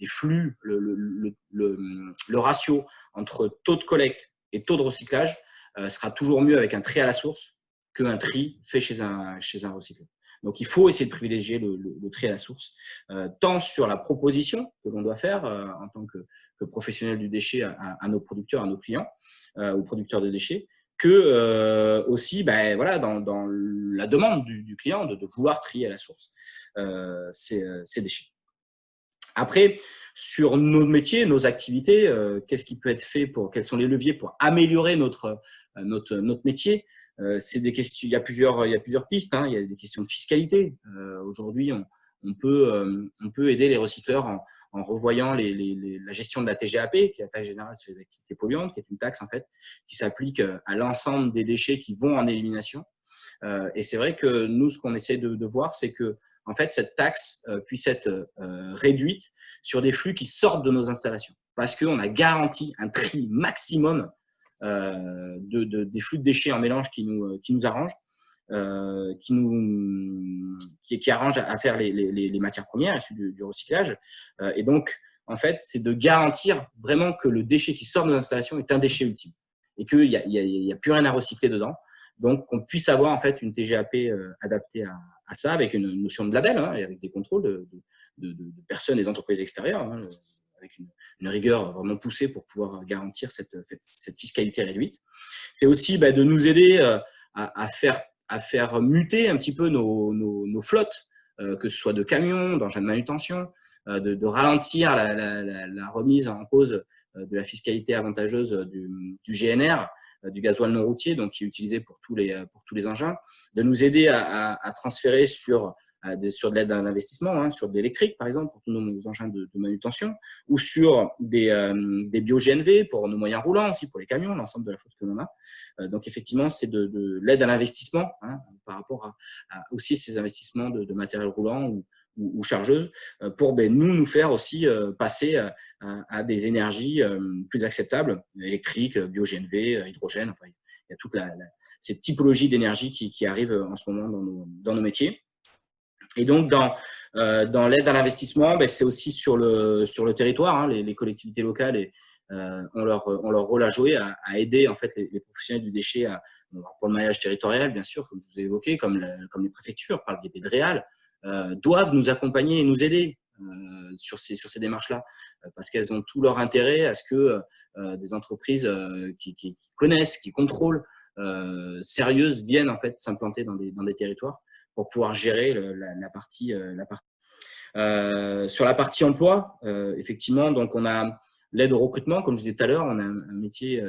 flux. Le ratio entre taux de collecte et taux de recyclage sera toujours mieux avec un tri à la source qu'un tri fait chez un recycleur. Donc, il faut essayer de privilégier le tri à la source, tant sur la proposition que l'on doit faire en tant que professionnel du déchet à nos producteurs, à nos clients, aux producteurs de déchets, que aussi voilà, dans la demande du client de vouloir trier à la source ces déchets. Après, sur nos métiers, nos activités, qu'est-ce qui peut être fait quels sont les leviers pour améliorer notre métier? C'est des questions, il y a plusieurs pistes, hein. Il y a des questions de fiscalité. Aujourd'hui, on peut aider les recycleurs en revoyant la gestion de la TGAP, qui est la taxe générale sur les activités polluantes, qui est une taxe en fait qui s'applique à l'ensemble des déchets qui vont en élimination. Et c'est vrai que nous, ce qu'on essaie de voir, c'est que en fait, cette taxe puisse être réduite sur des flux qui sortent de nos installations, parce qu'on a garanti un tri maximum des flux de déchets en mélange qui nous arrangent, qui arrangent à faire les matières premières issues du recyclage. Et donc, en fait, c'est de garantir vraiment que le déchet qui sort de nos installations est un déchet utile et qu'il n'y a plus rien à recycler dedans. Donc, qu'on puisse avoir en fait une TGAP adaptée à ça, avec une notion de label, hein, et avec des contrôles de personnes et d'entreprises extérieures, hein, avec une rigueur vraiment poussée pour pouvoir garantir cette fiscalité réduite. C'est aussi de nous aider à faire muter un petit peu nos flottes, que ce soit de camions, d'engins de manutention, de ralentir la remise en cause de la fiscalité avantageuse du GNR, du gasoil non routier, donc qui est utilisé pour tous les engins, de nous aider à transférer sur de l'aide à l'investissement, hein, sur de l'électrique par exemple pour tous nos engins de manutention, ou sur des bio-GNV pour nos moyens roulants aussi, pour les camions, l'ensemble de la flotte que l'on a. Donc effectivement, c'est de l'aide à l'investissement, hein, par rapport à aussi ces investissements de matériel roulant ou chargeuse, pour nous faire aussi passer à des énergies plus acceptables, électriques, bio-GNV, hydrogène. Enfin, il y a toute cette typologie d'énergie qui arrive en ce moment dans nos métiers. Et donc, dans l'aide à l'investissement, c'est aussi sur le territoire, hein, les collectivités locales ont leur rôle à jouer, à aider en fait les professionnels du déchet pour le maillage territorial, bien sûr, comme je vous ai évoqué, comme les préfectures, par le biais des DREAL, doivent nous accompagner et nous aider sur ces démarches-là, parce qu'elles ont tout leur intérêt à ce que des entreprises qui connaissent, qui contrôlent, sérieuses viennent en fait s'implanter dans des territoires pour pouvoir gérer la partie. Sur la partie emploi, effectivement, donc on a l'aide au recrutement, comme je disais tout à l'heure, on a un métier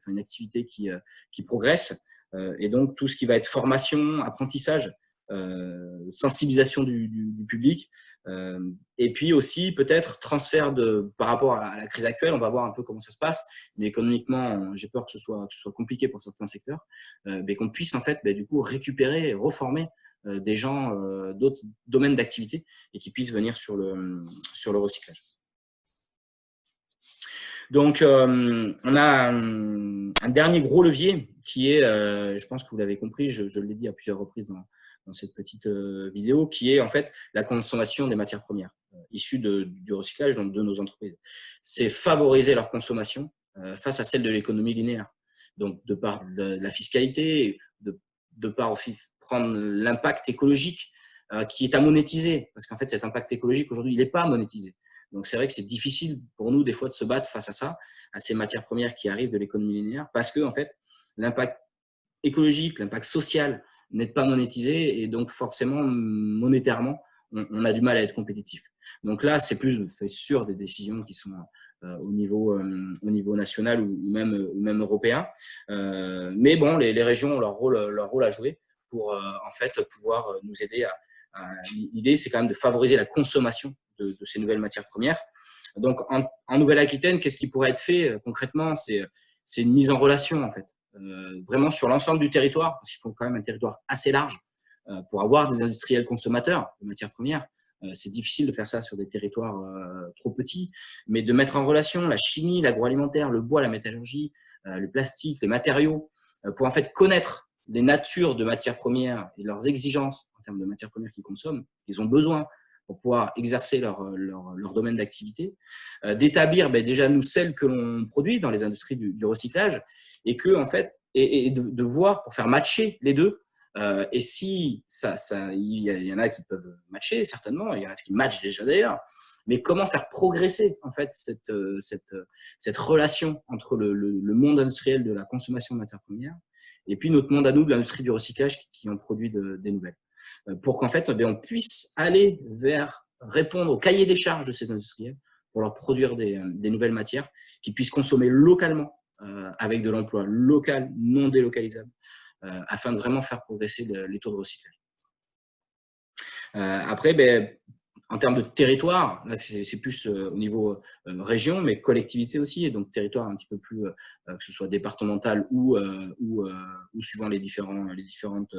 une activité qui progresse, et donc tout ce qui va être formation, apprentissage, sensibilisation du public, et puis aussi peut-être transfert par rapport à la crise actuelle, on va voir un peu comment ça se passe, mais économiquement, j'ai peur que ce soit compliqué pour certains secteurs, mais qu'on puisse en fait du coup récupérer, reformer des gens d'autres domaines d'activité et qui puissent venir sur le recyclage. Donc, on a un dernier gros levier qui est, je pense que vous l'avez compris, je l'ai dit à plusieurs reprises dans cette petite vidéo, qui est en fait la consommation des matières premières issues du recyclage donc de nos entreprises. C'est favoriser leur consommation face à celle de l'économie linéaire. Donc, de par la fiscalité, de par prendre l'impact écologique qui est à monétiser, parce qu'en fait, cet impact écologique, aujourd'hui, il n'est pas monétisé. Donc, c'est vrai que c'est difficile pour nous, des fois, de se battre face à ça, à ces matières premières qui arrivent de l'économie linéaire, parce que, en fait, l'impact écologique, l'impact social n'est pas monétisé, et donc, forcément, monétairement, on a du mal à être compétitif. Donc là, c'est sûr des décisions qui sont au niveau national ou même européen. Mais bon, les régions ont leur rôle à jouer pour en fait pouvoir nous aider l'idée, c'est quand même de favoriser la consommation de ces nouvelles matières premières. Donc, en Nouvelle-Aquitaine, qu'est-ce qui pourrait être fait concrètement? C'est une mise en relation, en fait, vraiment sur l'ensemble du territoire, parce qu'il faut quand même un territoire assez large pour avoir des industriels consommateurs de matières premières. C'est difficile de faire ça sur des territoires trop petits, mais de mettre en relation la chimie, l'agroalimentaire, le bois, la métallurgie, le plastique, les matériaux, pour en fait connaître les natures de matières premières et leurs exigences en termes de matières premières qu'ils consomment, qu'ils ont besoin pour pouvoir exercer leur domaine d'activité, d'établir déjà nous celles que l'on produit dans les industries du recyclage, et que en fait et de voir pour faire matcher les deux. Et si il y en a qui peuvent matcher certainement, il y en a qui matchent déjà d'ailleurs, mais comment faire progresser en fait cette relation entre le monde industriel de la consommation de matières premières et puis notre monde à nous de l'industrie du recyclage qui en produit des nouvelles, pour qu'en fait on puisse aller vers répondre au cahier des charges de ces industriels pour leur produire des nouvelles matières qui puissent consommer localement avec de l'emploi local, non délocalisable, afin de vraiment faire progresser les taux de recyclage. Après, en termes de territoire, là c'est plus au niveau région, mais collectivité aussi, et donc territoire un petit peu plus, que ce soit départemental ou suivant les différentes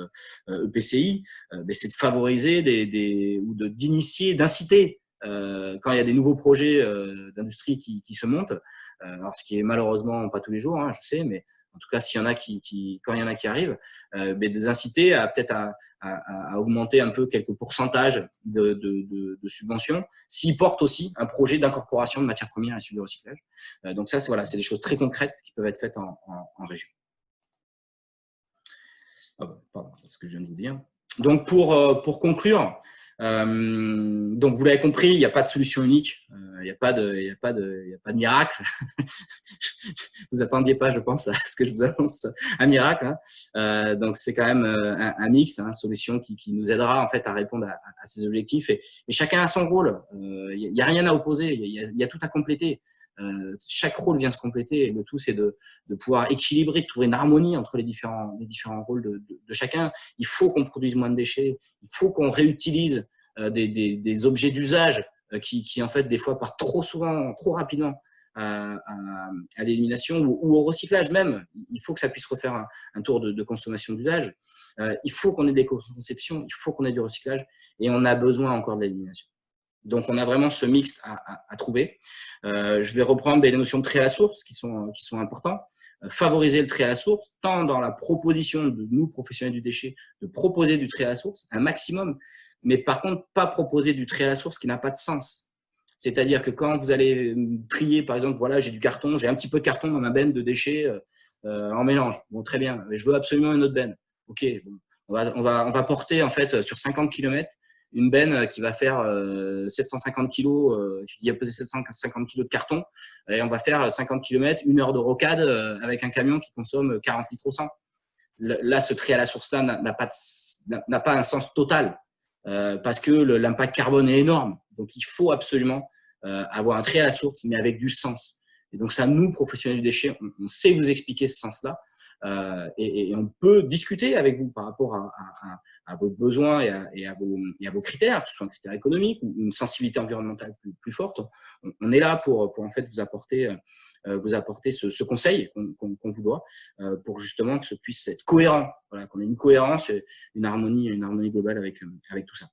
EPCI, c'est de favoriser ou d'initier, d'inciter quand il y a des nouveaux projets d'industrie qui se montent, alors ce qui est malheureusement pas tous les jours, hein, je sais, mais en tout cas, quand il y en a qui arrivent, des inciter peut-être à augmenter un peu quelques pourcentages de subventions, s'ils portent aussi un projet d'incorporation de matières premières issues du recyclage. Donc ça, c'est des choses très concrètes qui peuvent être faites en région. Pardon, c'est ce que je viens de vous dire. Donc pour conclure, donc vous l'avez compris, il n'y a pas de solution unique, il n'y a pas de miracle. Vous attendiez pas, je pense, à ce que je vous annonce un miracle. Hein. Donc c'est quand même un mix, hein, solution qui nous aidera en fait à répondre à ces objectifs. Et chacun a son rôle. Il n'y a rien à opposer, il y a tout à compléter. Chaque rôle vient se compléter. Et le tout, c'est de pouvoir équilibrer, de trouver une harmonie entre les différents rôles de chacun. Il faut qu'on produise moins de déchets. Il faut qu'on réutilise des objets d'usage qui en fait des fois partent trop souvent, trop rapidement à l'élimination ou au recyclage même. Il faut que ça puisse refaire un tour de consommation d'usage. Il faut qu'on ait de l'éco-conception, il faut qu'on ait du recyclage et on a besoin encore de l'élimination. Donc, on a vraiment ce mix à trouver. Je vais reprendre les notions de tri à la source qui sont importants. Favoriser le tri à la source, tant dans la proposition de nous, professionnels du déchet, de proposer du tri à la source, un maximum, mais par contre, pas proposer du tri à la source qui n'a pas de sens. C'est-à-dire que quand vous allez trier, par exemple, voilà, j'ai du carton, j'ai un petit peu de carton dans ma benne de déchets en mélange. Bon, très bien, mais je veux absolument une autre benne. OK, bon, on va porter en fait sur 50 km une benne qui va faire 750 kg, qui va peser 750 kg de carton, et on va faire 50 km, 1 heure de rocade avec un camion qui consomme 40 litres au 100. Là, ce tri à la source-là n'a pas un sens total parce que l'impact carbone est énorme. Donc, il faut absolument avoir un tri à la source, mais avec du sens. Et donc, ça, nous, professionnels du déchet, on sait vous expliquer ce sens-là. Et on peut discuter avec vous par rapport à vos besoins et à vos critères, que ce soit un critère économique ou une sensibilité environnementale plus forte. On est là pour en fait vous apporter ce conseil qu'on vous doit pour justement que ce puisse être cohérent, voilà, qu'on ait une cohérence, une harmonie globale avec tout ça.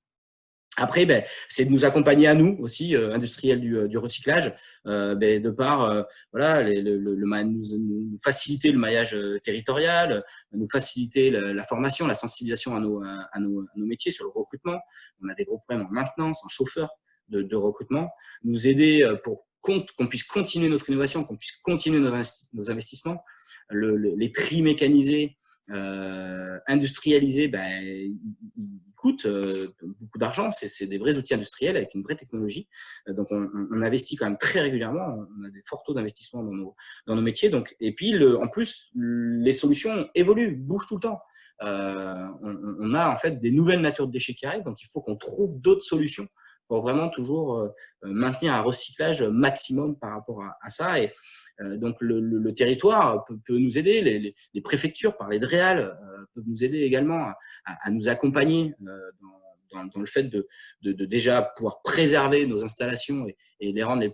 Après, c'est de nous accompagner à nous aussi, industriels du recyclage, de par voilà, nous faciliter le maillage territorial, nous faciliter la formation, la sensibilisation à nos métiers sur le recrutement. On a des gros problèmes en maintenance, en chauffeur de recrutement. Nous aider pour qu'on puisse continuer notre innovation, qu'on puisse continuer nos investissements. Les tri mécanisés, industrialisés, ils coûtent beaucoup d'argent. C'est des vrais outils industriels avec une vraie technologie. Donc, on investit quand même très régulièrement. On a des forts taux d'investissement dans nos métiers. Donc, et puis, en plus, les solutions évoluent, bougent tout le temps. On a en fait des nouvelles natures de déchets qui arrivent. Donc, il faut qu'on trouve d'autres solutions pour vraiment toujours maintenir un recyclage maximum par rapport à ça. Et donc, le territoire peut nous aider, les préfectures, par les DREAL, peuvent nous aider également à nous accompagner dans le fait de déjà pouvoir préserver nos installations et les rendre les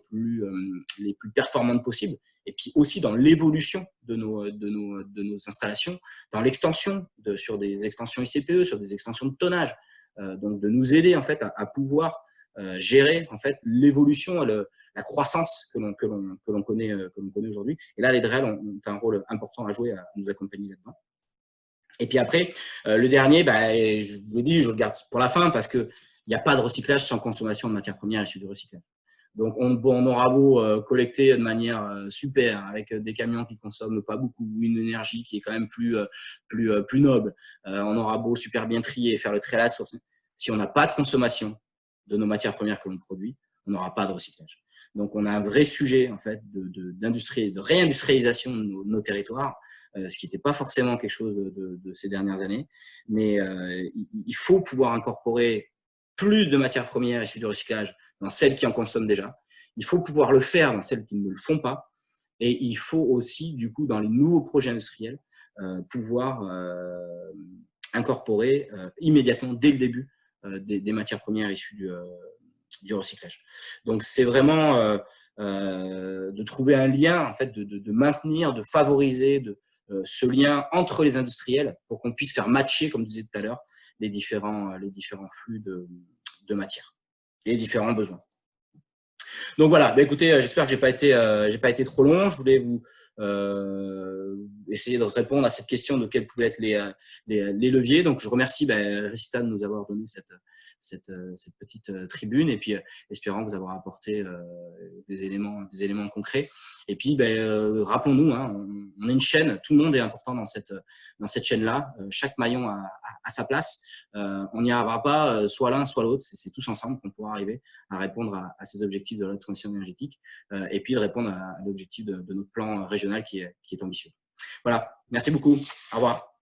plus performantes possibles. Et puis aussi dans l'évolution de nos installations, dans l'extension, sur des extensions ICPE, sur des extensions de tonnage. Donc, de nous aider en fait à pouvoir gérer en fait l'évolution, la croissance que l'on connaît aujourd'hui. Et là, les DREAL ont un rôle important à jouer, à nous accompagner là-dedans. Et puis après, le dernier, je vous l'ai dit, je le garde pour la fin parce qu'il n'y a pas de recyclage sans consommation de matières premières issues du recyclage. Donc, on aura beau collecter de manière super avec des camions qui consomment pas beaucoup, une énergie qui est quand même plus noble. On aura beau super bien trier, faire le tri à la source. Si on n'a pas de consommation de nos matières premières que l'on produit, on n'aura pas de recyclage. Donc, on a un vrai sujet en fait de réindustrialisation de nos territoires, ce qui n'était pas forcément quelque chose de ces dernières années. Mais il faut pouvoir incorporer plus de matières premières issues du recyclage dans celles qui en consomment déjà. Il faut pouvoir le faire dans celles qui ne le font pas. Et il faut aussi, du coup, dans les nouveaux projets industriels, pouvoir incorporer immédiatement, dès le début, des matières premières issues du recyclage. Donc, c'est vraiment de trouver un lien, en fait, de maintenir, de favoriser ce lien entre les industriels pour qu'on puisse faire matcher, comme je disais tout à l'heure, les différents flux de matière et les différents besoins. Donc voilà, bah écoutez, j'espère que j'ai pas été trop long. Je voulais vous essayer de répondre à cette question de quels pouvaient être les leviers. Donc je remercie Recita de nous avoir donné cette petite tribune et puis espérant vous avoir apporté des éléments concrets. Et puis rappelons-nous, hein, on est une chaîne, tout le monde est important dans cette chaîne-là. Chaque maillon a sa place. On n'y arrivera pas soit l'un soit l'autre. C'est tous ensemble qu'on pourra arriver à répondre à ces objectifs de la transition énergétique et puis de répondre à l'objectif de notre plan régional qui est ambitieux. Voilà, merci beaucoup. Au revoir.